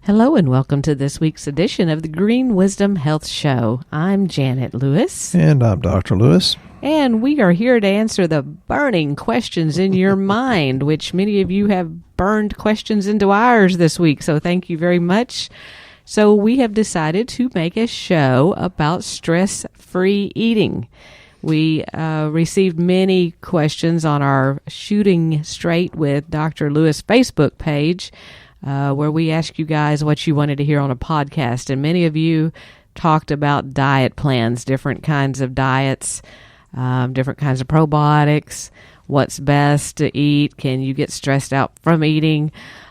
Hello and welcome to this week's edition of the Green Wisdom Health Show. I'm Janet Lewis. And I'm Dr. Lewis. And we are here to answer the burning questions in your mind, which many of you have burned questions into ours this week. So thank you very much. So we have decided to make a show about stress-free eating. We received many questions on our Shooting Straight with Dr. Lewis Facebook page, where we asked you guys what you wanted to hear on a podcast. And many of you talked about diet plans, different kinds of diets, different kinds of probiotics, what's best to eat. Can you get stressed out from eating?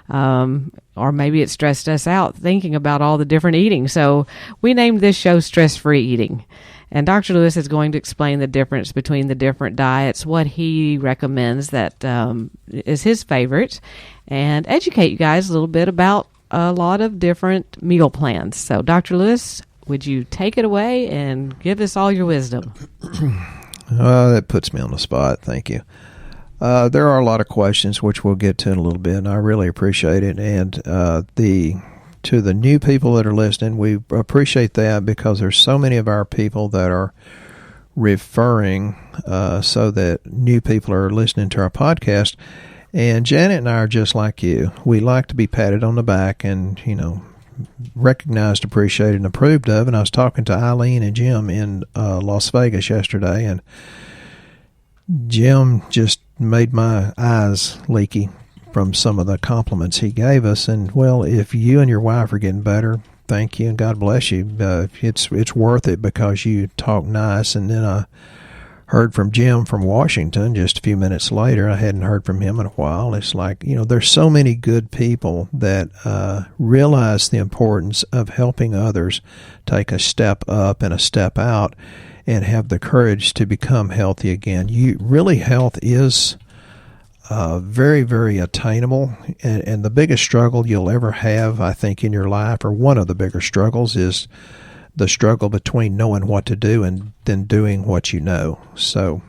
Or maybe it stressed us out thinking about all the different eating. So we named this show Stress-Free Eating. And Dr. Lewis is going to explain the difference between the different diets, what he recommends that is his favorite, and educate you guys a little bit about a lot of different meal plans. So, Dr. Lewis, would you take it away and give us all your wisdom? That puts me on the spot. Thank you. There are a lot of questions, which we'll get to in a little bit, and I really appreciate it. And to the new people that are listening, we appreciate that because there's so many of our people that are referring so that new people are listening to our podcast. And Janet and I are just like you. We like to be patted on the back and, recognized, appreciated, and approved of. And I was talking to Eileen and Jim in Las Vegas yesterday, and Jim just made my eyes leaky from some of the compliments he gave us. And, well, if you and your wife are getting better, thank you and God bless you. It's worth it because you talk nice. And then I heard from Jim from Washington just a few minutes later. I hadn't heard from him in a while. It's like, there's so many good people that realize the importance of helping others take a step up and a step out and have the courage to become healthy again. Health is very, very attainable. And the biggest struggle you'll ever have, I think, in your life, or one of the bigger struggles, is the struggle between knowing what to do and then doing what you know. So,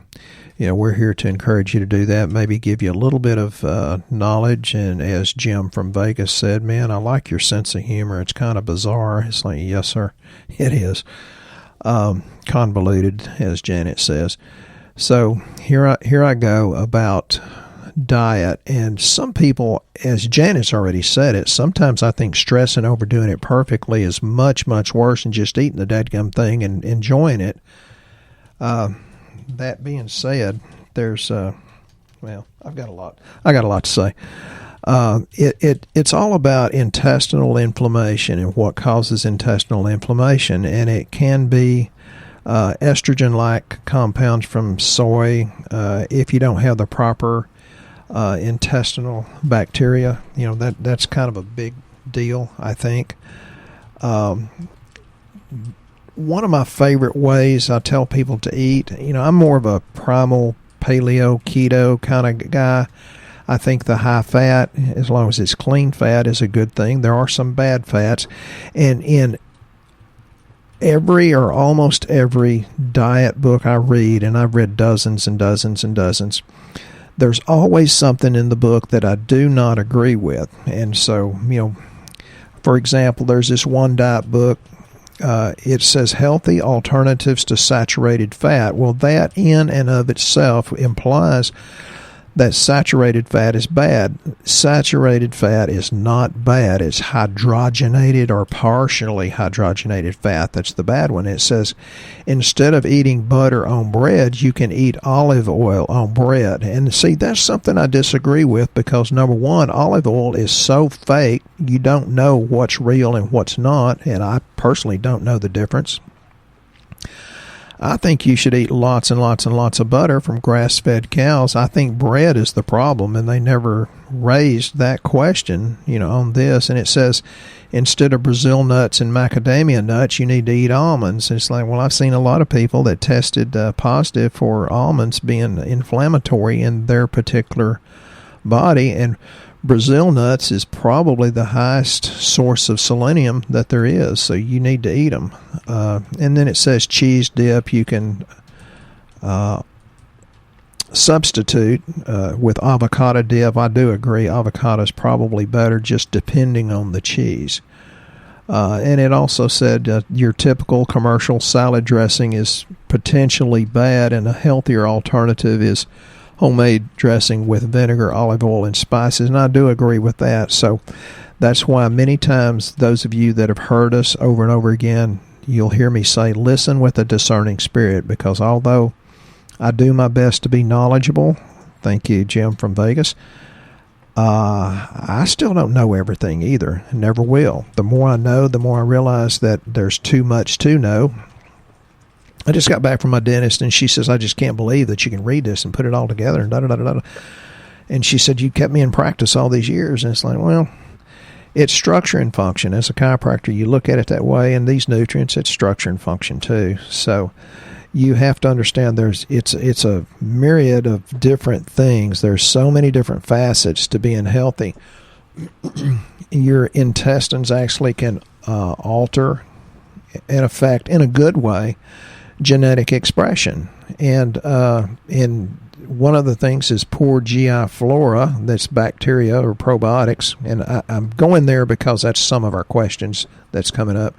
we're here to encourage you to do that, maybe give you a little bit of knowledge. And as Jim from Vegas said, man, I like your sense of humor. It's kind of bizarre. It's like, yes, sir, it is. Convoluted, as Janet says. So here I go about diet. And some people, as Janet's already said it, sometimes I think stress and overdoing it perfectly is much, much worse than just eating the dadgum thing and enjoying it. That being said, there's I've got a lot to say. It's all about intestinal inflammation and what causes intestinal inflammation, and it can be estrogen-like compounds from soy. If you don't have the proper intestinal bacteria, that's kind of a big deal, I think. One of my favorite ways I tell people to eat, I'm more of a primal paleo, keto kind of guy. I think the high fat, as long as it's clean fat, is a good thing. There are some bad fats. And in every or almost every diet book I read, and I've read dozens and dozens and dozens, there's always something in the book that I do not agree with. And so, for example, there's this one diet book. It says healthy alternatives to saturated fat. Well, that in and of itself implies that saturated fat is bad. Saturated fat is not bad. It's hydrogenated or partially hydrogenated fat. That's the bad one. It says instead of eating butter on bread, you can eat olive oil on bread. And see, that's something I disagree with because, number one, olive oil is so fake, you don't know what's real and what's not, and I personally don't know the difference. I think you should eat lots and lots and lots of butter from grass-fed cows. I think bread is the problem, and they never raised that question, on this. And it says instead of Brazil nuts and macadamia nuts, you need to eat almonds. It's like, well, I've seen a lot of people that tested positive for almonds being inflammatory in their particular body, and Brazil nuts is probably the highest source of selenium that there is, so you need to eat them. And then it says cheese dip. You can substitute with avocado dip. I do agree avocado is probably better, just depending on the cheese. And it also said your typical commercial salad dressing is potentially bad, and a healthier alternative is homemade dressing with vinegar, olive oil, and spices. And I do agree with that. So that's why many times those of you that have heard us over and over again, you'll hear me say, listen with a discerning spirit, because although I do my best to be knowledgeable, thank you, Jim from Vegas, I still don't know everything either. Never will. The more I know, the more I realize that there's too much to know. I just got back from my dentist, and she says, I just can't believe that you can read this and put it all together. And da-da-da-da-da. And she said, you kept me in practice all these years. And it's like, well, it's structure and function. As a chiropractor, you look at it that way, and these nutrients, it's structure and function too. So you have to understand it's a myriad of different things. There's so many different facets to being healthy. Your intestines actually can alter and affect, in a good way, genetic expression. And one of the things is poor GI flora, that's bacteria or probiotics. And I'm going there because that's some of our questions that's coming up.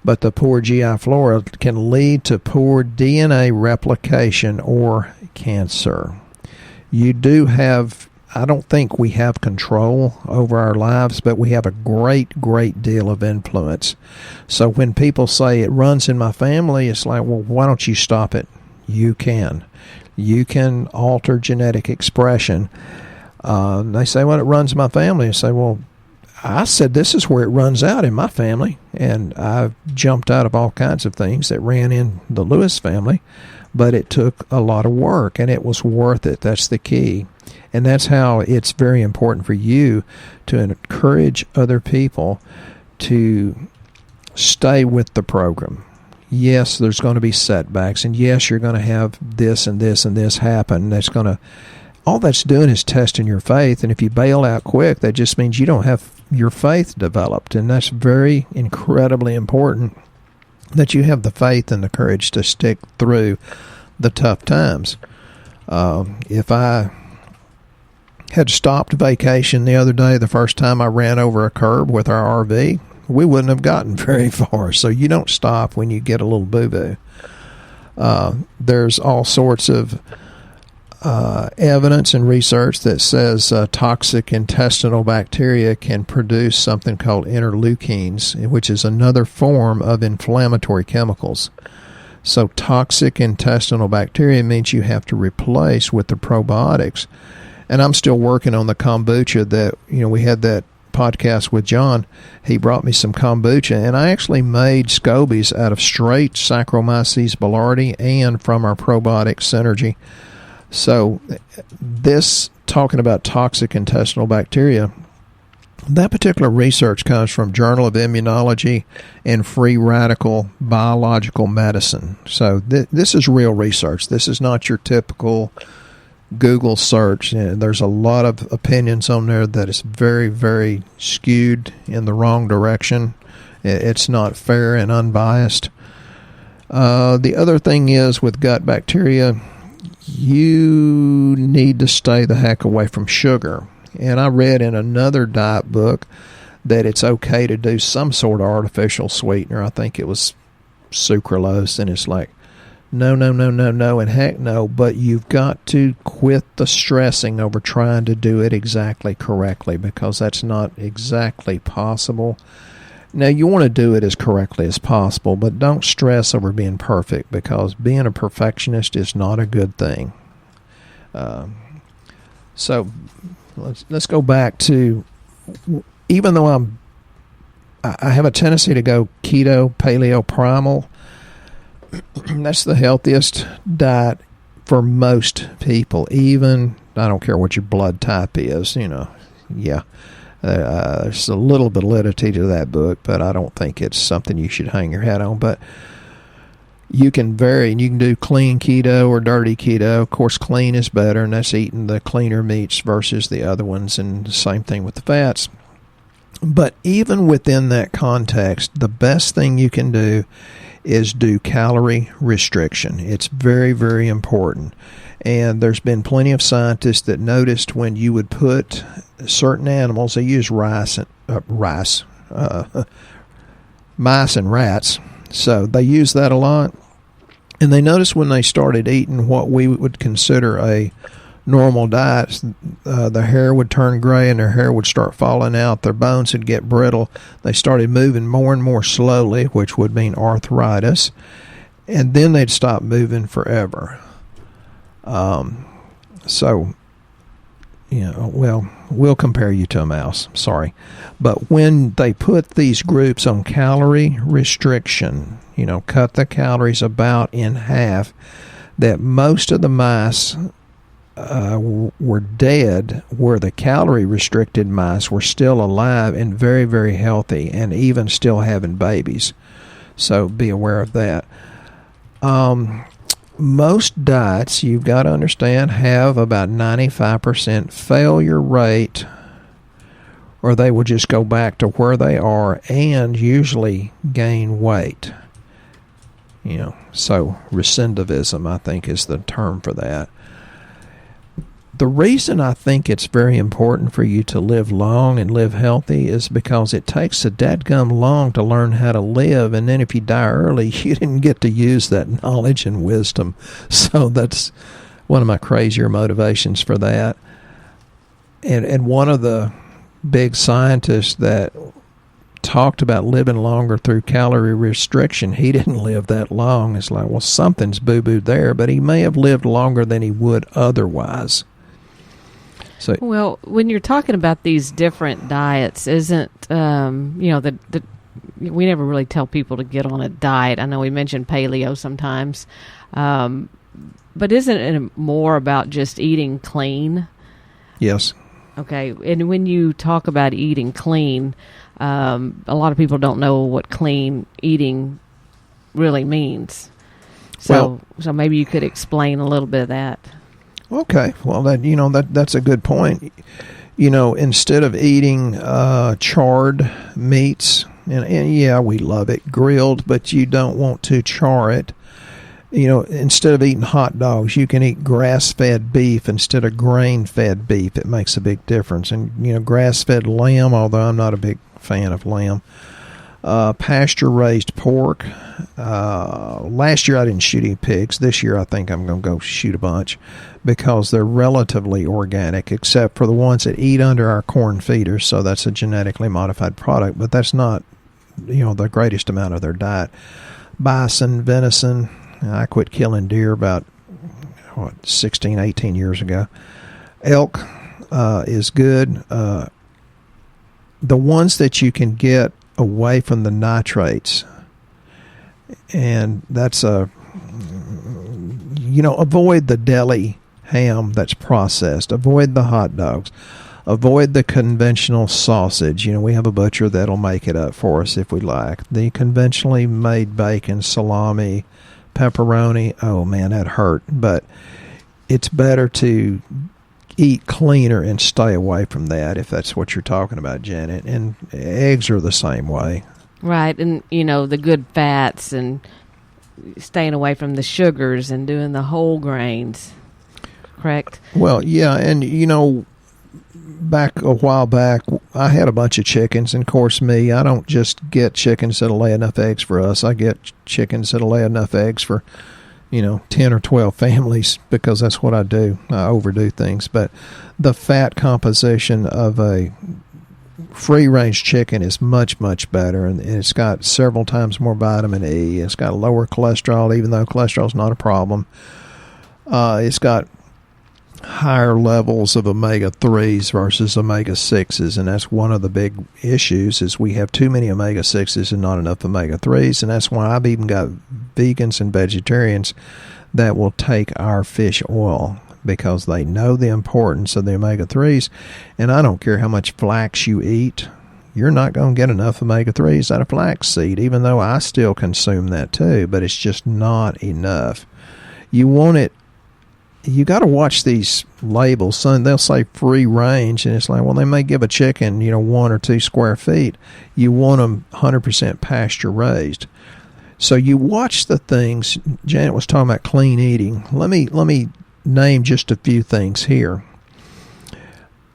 But the poor GI flora can lead to poor DNA replication or cancer. You do have, I don't think we have control over our lives, but we have a great, great deal of influence. So when people say it runs in my family, it's like, well, why don't you stop it? You can. You can alter genetic expression. They say, well, it runs in my family. I say, well, I said, this is where it runs out in my family. And I've jumped out of all kinds of things that ran in the Lewis family, but it took a lot of work, and it was worth it. That's the key. And that's how it's very important for you to encourage other people to stay with the program. Yes, there's going to be setbacks, and yes, you're going to have this and this and this happen. All that's doing is testing your faith, and if you bail out quick, that just means you don't have your faith developed, and that's very incredibly important, that you have the faith and the courage to stick through the tough times. If I had stopped vacation the other day, the first time I ran over a curb with our RV, we wouldn't have gotten very far. So you don't stop when you get a little boo-boo. There's all sorts of evidence and research that says toxic intestinal bacteria can produce something called interleukins, which is another form of inflammatory chemicals. So toxic intestinal bacteria means you have to replace with the probiotics. And I'm still working on the kombucha that, we had that podcast with John. He brought me some kombucha, and I actually made scobies out of straight Saccharomyces boulardii and from our probiotic Synergy. So this, talking about toxic intestinal bacteria, that particular research comes from Journal of Immunology and Free Radical Biological Medicine. So this is real research. This is not your typical Google search. There's a lot of opinions on there that is very, very skewed in the wrong direction. It's not fair and unbiased. The other thing is, with gut bacteria, you need to stay the heck away from sugar. And I read in another diet book that it's okay to do some sort of artificial sweetener. I think it was sucralose, and it's like, no, and heck no. But you've got to quit the stressing over trying to do it exactly correctly, because that's not exactly possible. Now, you want to do it as correctly as possible, but don't stress over being perfect, because being a perfectionist is not a good thing. So let's go back to, even though I have a tendency to go keto, paleo, primal, that's the healthiest diet for most people. Even, I don't care what your blood type is, yeah. There's a little validity to that book, but I don't think it's something you should hang your hat on. But you can vary, and you can do clean keto or dirty keto. Of course, clean is better, and that's eating the cleaner meats versus the other ones, and the same thing with the fats. But even within that context, the best thing you can do is do calorie restriction. It's very, very important. And there's been plenty of scientists that noticed when you would put certain animals, they use mice and rats. So they use that a lot. And they noticed when they started eating what we would consider a normal diet, the hair would turn gray and their hair would start falling out. Their bones would get brittle. They started moving more and more slowly, which would mean arthritis. And then they'd stop moving forever. So, we'll compare you to a mouse. Sorry. But when they put these groups on calorie restriction, cut the calories about in half, that most of the mice were dead, where the calorie restricted mice were still alive and very, very healthy and even still having babies. So be aware of that. Most diets, you've got to understand, have about 95% failure rate, or they will just go back to where they are and usually gain weight. So recidivism, I think, is the term for that. The reason I think it's very important for you to live long and live healthy is because it takes a dadgum long to learn how to live, and then if you die early, you didn't get to use that knowledge and wisdom. So that's one of my crazier motivations for that. And one of the big scientists that talked about living longer through calorie restriction, he didn't live that long. It's like, well, something's boo-boo there, but he may have lived longer than he would otherwise. So, well, when you're talking about these different diets, isn't we never really tell people to get on a diet. I know we mentioned paleo sometimes, but isn't it more about just eating clean? Yes. Okay, and when you talk about eating clean, a lot of people don't know what clean eating really means. So maybe you could explain a little bit of that. Okay, well, that's a good point. Instead of eating charred meats, and yeah, we love it grilled, but you don't want to char it. Instead of eating hot dogs, you can eat grass-fed beef instead of grain-fed beef. It makes a big difference. And, grass-fed lamb, although I'm not a big fan of lamb. Pasture-raised pork. Last year I didn't shoot any pigs. This year I think I'm going to go shoot a bunch because they're relatively organic, except for the ones that eat under our corn feeders. So that's a genetically modified product, but that's not, the greatest amount of their diet. Bison, venison. I quit killing deer about 16, 18 years ago. Elk is good. The ones that you can get away from the nitrates, and that's avoid the deli ham that's processed, avoid the hot dogs, avoid the conventional sausage. We have a butcher that'll make it up for us if we like. The conventionally made bacon, salami, pepperoni, oh man, that hurt. But it's better to eat cleaner and stay away from that, if that's what you're talking about, Janet. And eggs are the same way. Right, and the good fats and staying away from the sugars and doing the whole grains, correct? Well, yeah, and back a while back, I had a bunch of chickens, and of course I don't just get chickens that'll lay enough eggs for us. I get chickens that'll lay enough eggs for 10 or 12 families, because that's what I do. I overdo things. But the fat composition of a free-range chicken is much, much better, and it's got several times more vitamin E. It's got lower cholesterol, even though cholesterol is not a problem. It's got higher levels of omega-3s versus omega-6s, and that's one of the big issues, is we have too many omega-6s and not enough omega-3s, and that's why I've even got vegans and vegetarians that will take our fish oil, because they know the importance of the omega-3s. And I don't care how much flax you eat, you're not going to get enough omega-3s out of flaxseed, even though I still consume that too, but it's just not enough. You want it you got to watch these labels. So they'll say free range, and it's like, well, they may give a chicken, 1 or 2 square feet. You want them 100% pasture raised. So you watch the things. Janet was talking about clean eating. Let me name just a few things here.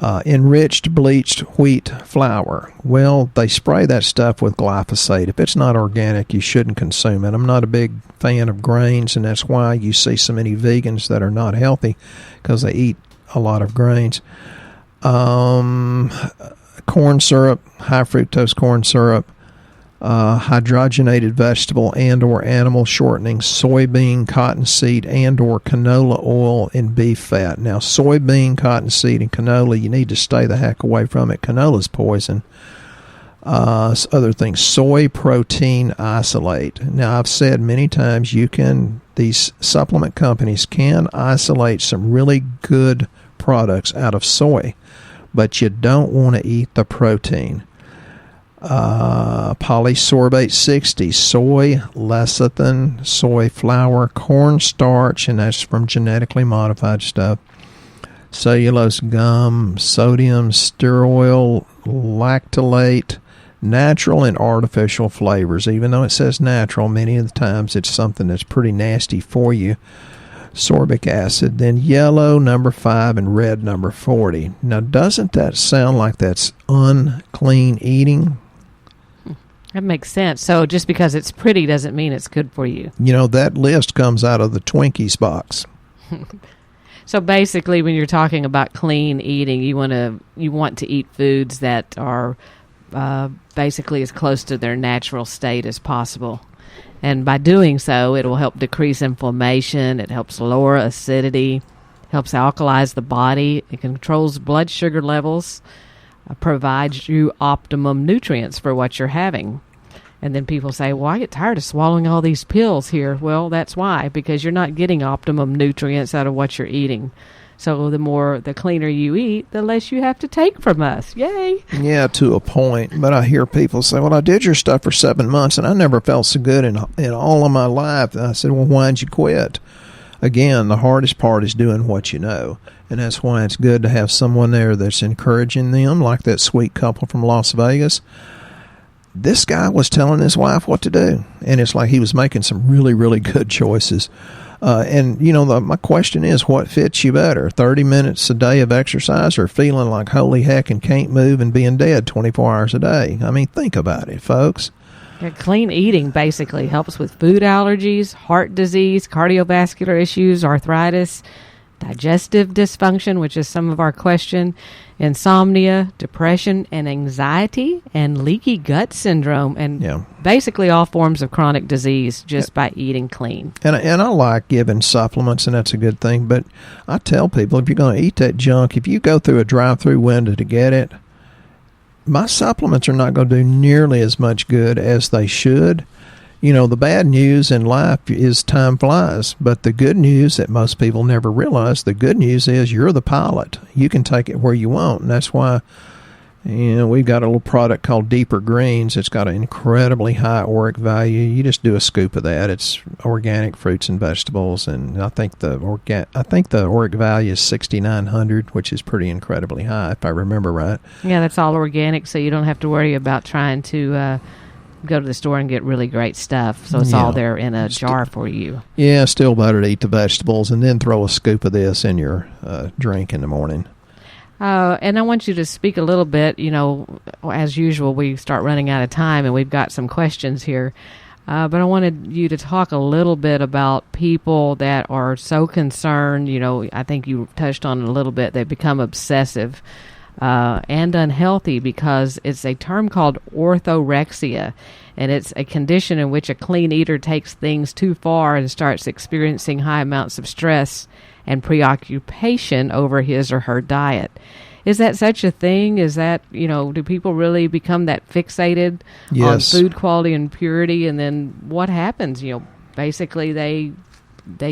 Enriched bleached wheat flour. Well, they spray that stuff with glyphosate. If it's not organic, you shouldn't consume it. I'm not a big fan of grains, and that's why you see so many vegans that are not healthy, because they eat a lot of grains. Corn syrup, high fructose corn syrup, hydrogenated vegetable and or animal shortening, soybean, cottonseed, and or canola oil, and beef fat. Now, soybean, cottonseed, and canola, you need to stay the heck away from it. Canola's poison. Other things, soy protein isolate. Now, I've said many times, these supplement companies can isolate some really good products out of soy, but you don't want to eat the protein. Polysorbate 60, soy lecithin, soy flour, cornstarch, and that's from genetically modified stuff, cellulose gum, sodium stearoyl lactylate, natural and artificial flavors. Even though it says natural, many of the times it's something that's pretty nasty for you. Sorbic acid, then yellow number 5 and red number 40. Now, doesn't that sound like that's unclean eating? That makes sense. So just because it's pretty doesn't mean it's good for you. That list comes out of the Twinkies box. So basically, when you're talking about clean eating, you want to eat foods that are basically as close to their natural state as possible. And by doing so, it will help decrease inflammation. It helps lower acidity, helps alkalize the body. It controls blood sugar levels, provides you optimum nutrients for what you're having. And then people say, well, I get tired of swallowing all these pills here. Well, that's why, because you're not getting optimum nutrients out of what you're eating. So the cleaner you eat, the less you have to take from us. Yay! Yeah, to a point. But I hear people say, well, I did your stuff for 7 months, and I never felt so good in all of my life. And I said, well, why'd you quit? Again, the hardest part is doing what you know. And that's why it's good to have someone there that's encouraging them, like that sweet couple from Las Vegas. This guy was telling his wife what to do, and it's like he was making some really, really good choices. My question is, what fits you better, 30 minutes a day of exercise or feeling like holy heck and can't move and being dead 24 hours a day? I mean, think about it, folks. Yeah, clean eating basically helps with food allergies, heart disease, cardiovascular issues, arthritis, digestive dysfunction, which is some of our question, insomnia, depression, and anxiety, and leaky gut syndrome, and basically all forms of chronic disease just by eating clean. And I like giving supplements, and that's a good thing, but I tell people, if you're going to eat that junk, if you go through a drive-through window to get it, my supplements are not going to do nearly as much good as they should. The bad news in life is time flies, but the good news that most people never realize, the good news is you're the pilot. You can take it where you want, and that's why we've got a little product called Deeper Greens. It's got an incredibly high ORAC value. You just do a scoop of that. It's organic fruits and vegetables, and I think the ORAC value is 6,900, which is pretty incredibly high, if I remember right. Yeah, that's all organic, so you don't have to worry about trying to go to the store and get really great stuff. So it's all there in a jar for you. Yeah, still better to eat the vegetables and then throw a scoop of this in your drink in the morning. And I want you to speak a little bit, as usual, we start running out of time and we've got some questions here. But I wanted you to talk a little bit about people that are so concerned, I think you touched on it a little bit, they become obsessive and unhealthy because it's a term called orthorexia, and it's a condition in which a clean eater takes things too far and starts experiencing high amounts of stress and preoccupation over his or her diet. Is that such a thing? Is that, do people really become that fixated on food quality and purity, and then what happens? Basically they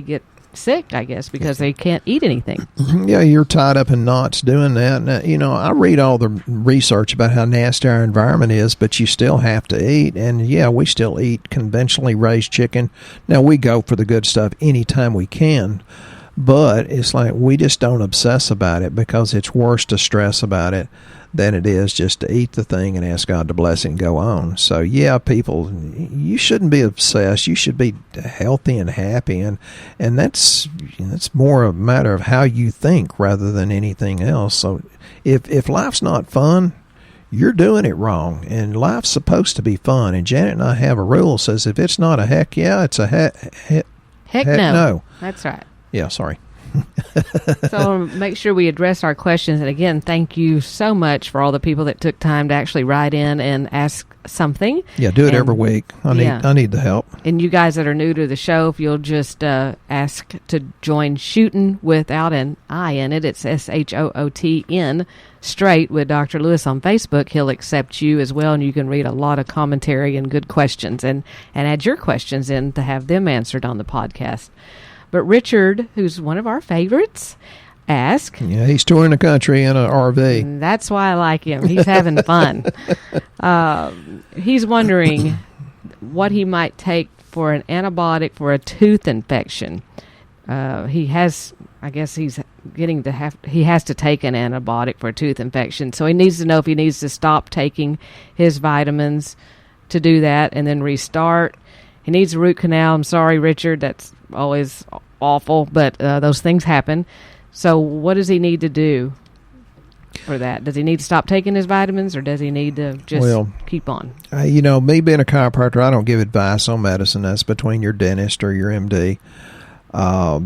get sick, I guess, because they can't eat anything. Yeah, you're tied up in knots doing that. And, I read all the research about how nasty our environment is, but you still have to eat. And, we still eat conventionally raised chicken. Now, we go for the good stuff anytime we can. But it's like we just don't obsess about it because it's worse to stress about it than it is just to eat the thing and ask God to bless it and go on. So, yeah, people, you shouldn't be obsessed. You should be healthy and happy, and that's more a matter of how you think rather than anything else. So if life's not fun, you're doing it wrong, and life's supposed to be fun. And Janet and I have a rule that says if it's not a heck yeah, it's a heck no. That's right. Yeah, sorry. So make sure we address our questions. And again, thank you so much for all the people that took time to actually write in and ask something. Yeah, do it every week. I need the help. And you guys that are new to the show, if you'll just ask to join Shootin' without an I in it, it's SHOOTN straight with Dr. Lewis on Facebook. He'll accept you as well, and you can read a lot of commentary and good questions and add your questions in to have them answered on the podcast. But Richard, who's one of our favorites, asked... Yeah, he's touring the country in an RV. That's why I like him. He's having fun. He's wondering what he might take for an antibiotic for a tooth infection. He has to take an antibiotic for a tooth infection. So he needs to know if he needs to stop taking his vitamins to do that and then restart. He needs a root canal. I'm sorry, Richard. That's always awful, but those things happen. So what does he need to do for that? Does he need to stop taking his vitamins, or does he need to just keep on? Me being a chiropractor, I don't give advice on medicine. That's between your dentist or your MD.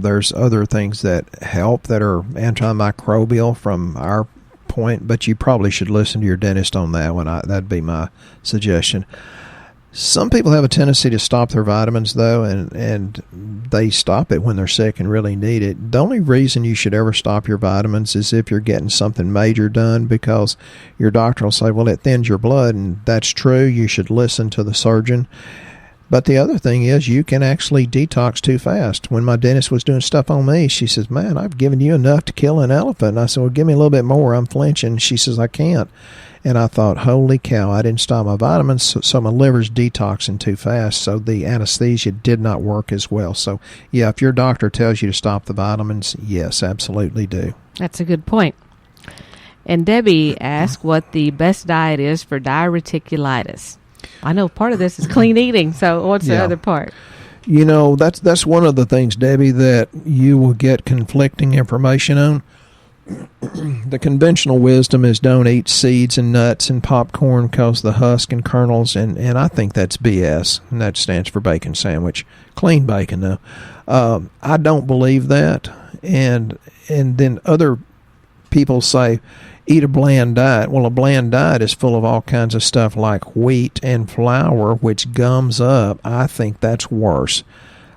There's other things that help that are antimicrobial from our point, but you probably should listen to your dentist on that one. That'd be my suggestion. Some people have a tendency to stop their vitamins, though, and they stop it when they're sick and really need it. The only reason you should ever stop your vitamins is if you're getting something major done, because your doctor will say, well, it thins your blood, and that's true. You should listen to the surgeon. But the other thing is you can actually detox too fast. When my dentist was doing stuff on me, she says, man, I've given you enough to kill an elephant. And I said, well, give me a little bit more. I'm flinching. She says, I can't. And I thought, holy cow, I didn't stop my vitamins, so my liver's detoxing too fast, so the anesthesia did not work as well. So, yeah, if your doctor tells you to stop the vitamins, yes, absolutely do. That's a good point. And Debbie asked what the best diet is for diverticulitis. I know part of this is clean eating, so what's the other part? That's one of the things, Debbie, that you will get conflicting information on. The conventional wisdom is don't eat seeds and nuts and popcorn because the husk and kernels, and I think that's BS, and that stands for bacon sandwich. Clean bacon, though. I don't believe that, and then other people say eat a bland diet. Well, a bland diet is full of all kinds of stuff like wheat and flour, which gums up. I think that's worse.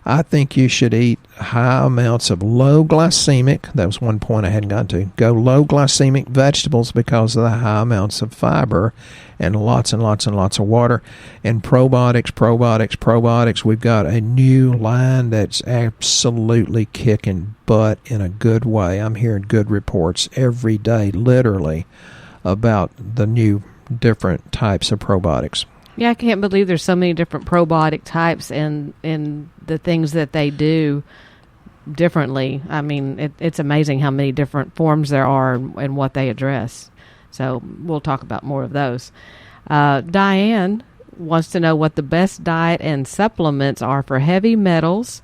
I think you should eat high amounts of low glycemic. That was one point I hadn't gotten to. Go low glycemic vegetables because of the high amounts of fiber and lots and lots and lots of water. And probiotics. We've got a new line that's absolutely kicking butt in a good way. I'm hearing good reports every day, literally, about the new different types of probiotics. Yeah, I can't believe there's so many different probiotic types and the things that they do differently. I mean, it's amazing how many different forms there are and what they address. So we'll talk about more of those. Diane wants to know what the best diet and supplements are for heavy metals,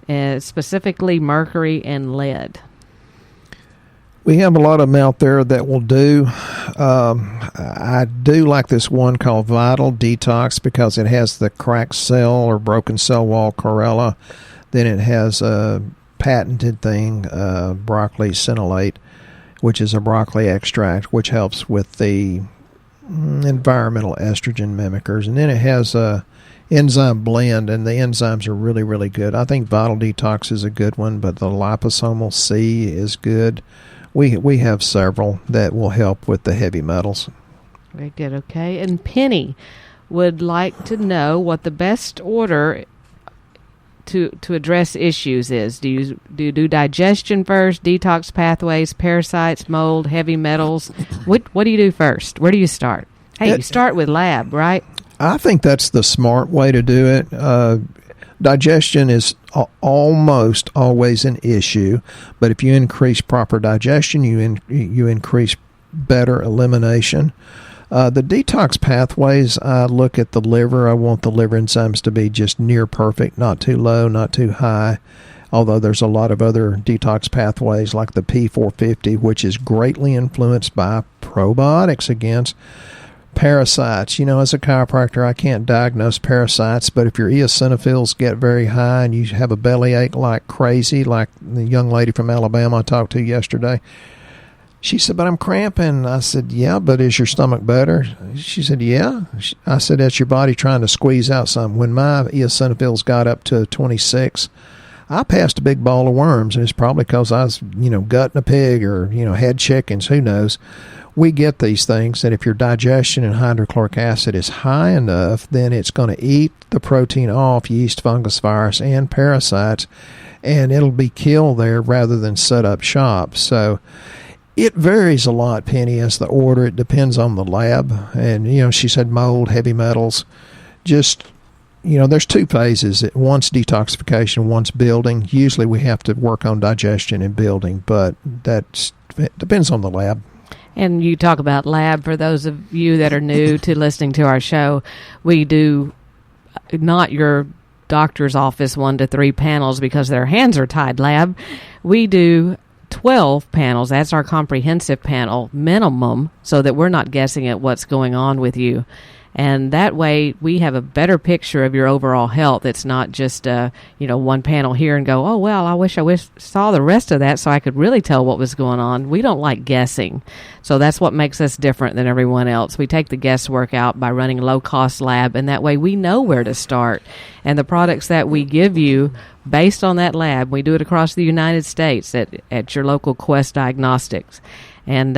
specifically mercury and lead. We have a lot of them out there that will do. I do like this one called Vital Detox because it has the cracked cell or broken cell wall chlorella. Then it has a patented thing, broccoli cinnolate, which is a broccoli extract, which helps with the environmental estrogen mimickers. And then it has a enzyme blend, and the enzymes are really, really good. I think Vital Detox is a good one, but the liposomal C is good. We have several that will help with the heavy metals. Very good. Okay. And Penny would like to know what the best order to address issues is. Do you do digestion first, detox pathways, parasites, mold, heavy metals? What do you do first? Where do you start? Hey, you start with lab, right? I think that's the smart way to do it. Digestion is almost always an issue, but if you increase proper digestion, you increase better elimination. The detox pathways, I look at the liver. I want the liver enzymes to be just near perfect, not too low, not too high. Although there's a lot of other detox pathways like the P450, which is greatly influenced by probiotics against parasites. As a chiropractor, I can't diagnose parasites, but if your eosinophils get very high and you have a bellyache like crazy, like the young lady from Alabama I talked to yesterday, she said, but I'm cramping. I said, yeah, but is your stomach better? She said, yeah. I said, that's your body trying to squeeze out something. When my eosinophils got up to 26, I passed a big ball of worms, and it's probably because I was, gutting a pig or, had chickens, who knows. We get these things, and if your digestion and hydrochloric acid is high enough, then it's going to eat the protein off yeast, fungus, virus, and parasites, and it'll be killed there rather than set up shop. So it varies a lot, Penny, as the order. It depends on the lab. And, she said mold, heavy metals. Just, there's two phases. One's detoxification, one's building. Usually we have to work on digestion and building, but it depends on the lab. And you talk about lab. For those of you that are new to listening to our show, we do not your doctor's office 1 to 3 panels because their hands are tied lab. We do 12 panels. That's our comprehensive panel minimum, so that we're not guessing at what's going on with you. And that way we have a better picture of your overall health. It's not just, one panel here and go, oh, well, I wish saw the rest of that so I could really tell what was going on. We don't like guessing. So that's what makes us different than everyone else. We take the guesswork out by running a low-cost lab, and that way we know where to start. And the products that we give you based on that lab, we do it across the United States at your local Quest Diagnostics. And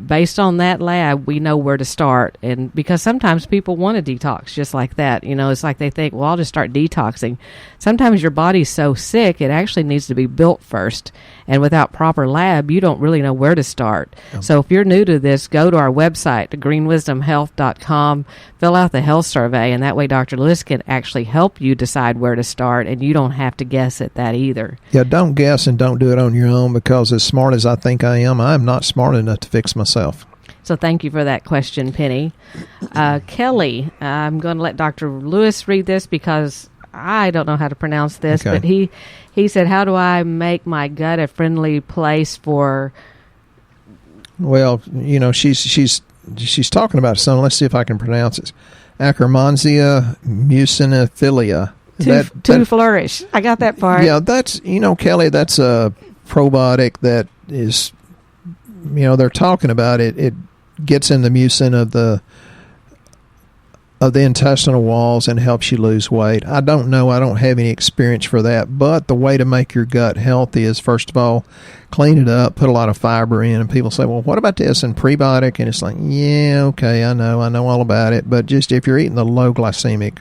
based on that lab, we know where to start. And because sometimes people want to detox just like that. It's like they think, well, I'll just start detoxing. Sometimes your body's so sick, it actually needs to be built first. And without proper lab, you don't really know where to start. So if you're new to this, go to our website, greenwisdomhealth.com, fill out the health survey, and that way Dr. Lewis can actually help you decide where to start, and you don't have to guess at that either. Yeah, don't guess and don't do it on your own, because as smart as I think I am not smart enough to fix myself. So thank you for that question, Penny. Kelly, I'm going to let Dr. Lewis read this because I don't know how to pronounce this, but he said, how do I make my gut a friendly place for... Well, she's talking about something. Let's see if I can pronounce it. Akkermansia mucinophilia. To flourish. I got that part. Yeah, that's, Kelly, that's a probiotic that is, they're talking about it. It gets in the mucin of the intestinal walls and helps you lose weight. I don't know. I don't have any experience for that. But the way to make your gut healthy is, first of all, clean it up, put a lot of fiber in. And people say, well, what about this and prebiotic? And it's like, yeah, okay, I know all about it. But just if you're eating the low glycemic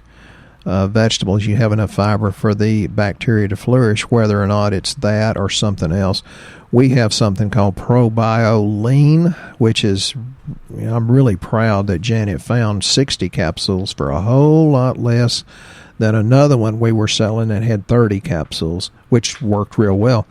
vegetables, you have enough fiber for the bacteria to flourish, whether or not it's that or something else. We have something called ProBioLean, which is, I'm really proud that Janet found 60 capsules for a whole lot less than another one we were selling that had 30 capsules, which worked real well.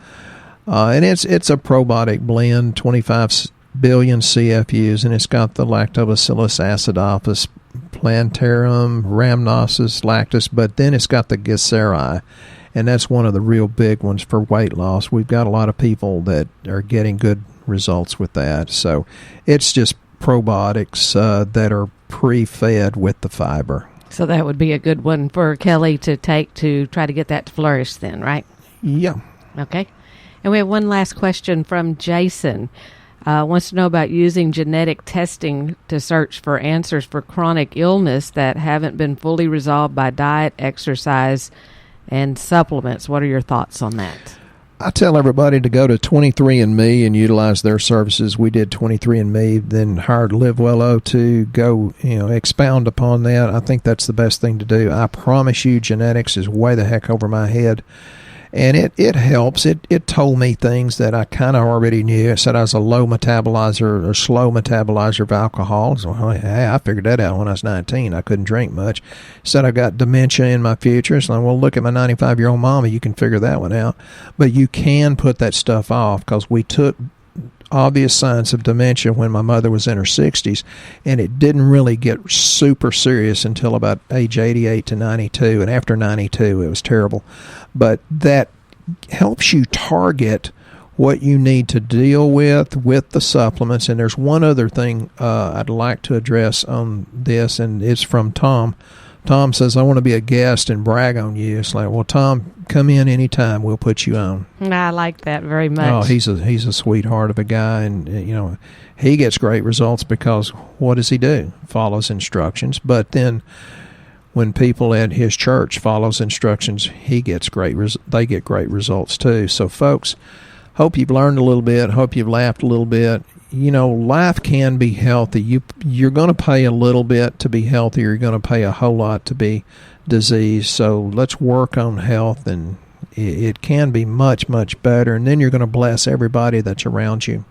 And it's a probiotic blend, 25 billion CFUs, and it's got the Lactobacillus acidophilus, Plantarum, Rhamnosus, lactis, but then it's got the Glyceri, and that's one of the real big ones for weight loss. We've got a lot of people that are getting good results with that. So it's just probiotics that are pre-fed with the fiber. So that would be a good one for Kelly to take to try to get that to flourish then, right? Yeah. Okay. And we have one last question from Jason. Wants to know about using genetic testing to search for answers for chronic illness that haven't been fully resolved by diet, exercise, and supplements. What are your thoughts on that? I tell everybody to go to 23andMe and utilize their services. We did 23andMe, then hired LiveWello to go, expound upon that. I think that's the best thing to do. I promise you, genetics is way the heck over my head. And it helps. It told me things that I kind of already knew. It said I was a low metabolizer or slow metabolizer of alcohol. So, hey, I figured that out when I was 19. I couldn't drink much. It said I got dementia in my future. So, well, look at my 95-year-old mama. You can figure that one out. But you can put that stuff off, because we took obvious signs of dementia when my mother was in her 60s, and it didn't really get super serious until about age 88 to 92, and after 92 it was terrible. But that helps you target what you need to deal with the supplements. And there's one other thing I'd like to address on this, and it's from Tom. Tom says, I want to be a guest and brag on you. It's like, well, Tom, come in anytime. We'll put you on. I like that very much. Oh, he's a sweetheart of a guy, and, you know, he gets great results because what does he do? Follows instructions. But then when people at his church follows instructions, they get great results too. So, folks, hope you've learned a little bit. Hope you've laughed a little bit. You know, life can be healthy. You're going to pay a little bit to be healthy, or you're going to pay a whole lot to be diseased. So let's work on health, and it can be much, much better. And then you're going to bless everybody that's around you.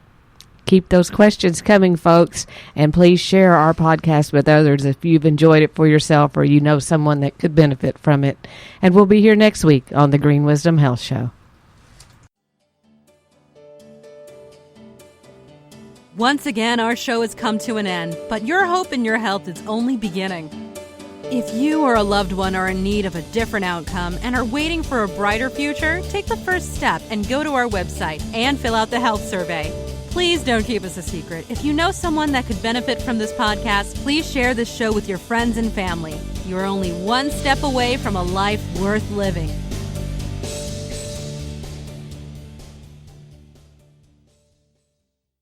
Keep those questions coming, folks, and please share our podcast with others if you've enjoyed it for yourself or you know someone that could benefit from it. And we'll be here next week on the Green Wisdom Health Show. Once again, our show has come to an end, but your hope in your health is only beginning. If you or a loved one are in need of a different outcome and are waiting for a brighter future, take the first step and go to our website and fill out the health survey. Please don't keep us a secret. If you know someone that could benefit from this podcast, please share this show with your friends and family. You are only one step away from a life worth living.